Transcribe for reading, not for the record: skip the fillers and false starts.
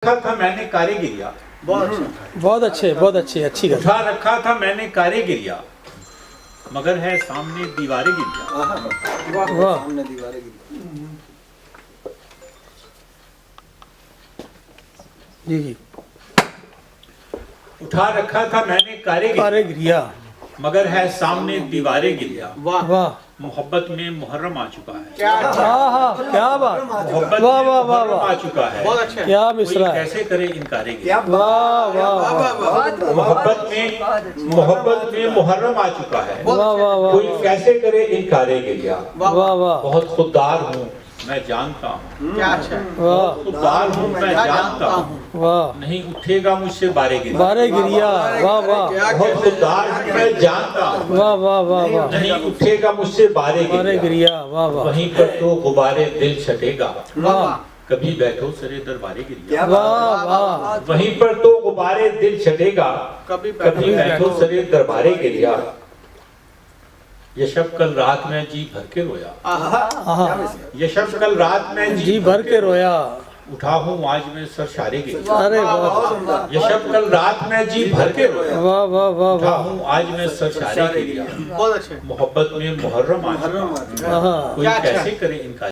रखा था मैंने कारीगिरिया। बहुत अच्छी अच्छी गल। उठा रखा था मैंने कारीगिरिया, मगर है सामने दीवारें गिरिया। वाह सामने दीवारें गिरी। जी जी। उठा रखा था मैंने कारीगिरिया, कारीगिरिया। मगर है सामने दीवारें गिरिया। वाह मोहब्बत में मुहर्रम आ चुका है। हाँ क्या बात। मोहब्बत वाह में वाह वाह मुहर्रम आ वाह। चुका है। क्या कोई मिसरा है। कैसे करे इनकारे गिरिया। वाह वाह मोहब्बत में मुहर्रम आ चुका है। वाह वाह वाह कोई कैसे करे इनकारे गिरिया। वाह वाह बहुत खुददार हूँ मैं जानता हूँ। वाह खुददार हूँ मैं जानता हूँ। वाह। नहीं उठेगा मुझसे बारे गिरिया। बारे गिरिया। वाह वाह बहुत खुददार हूँ मैं जानता हूँ। वाह वाह वाह वाह। नहीं उठेगा मुझसे बारे बारे गिरिया। गिरिया। वाह वाह वहीं पर तो गुब्बारे दिल छटेगा। वाह कभी बैठो सरे दरबारे गिरिया। वाह वाह। वहीं पर तो गुब्बारे दिल छटेगा। कभी बैठो सरे दरबारे गिरिया। ये शब कल रात में जी भर के रोया। ये शब कल रात में जी भर के रोया। उठा हूँ आज में सरशारे गिरिया। अरे बहुत। ये शब कल रात में जी भर के रोया। वाह वाह वाह उठा वाह। हूँ आज में सरशारे गिरिया। मोहब्बत में मुहर्रम आ चुका है। हाँ कोई कैसे करे इनका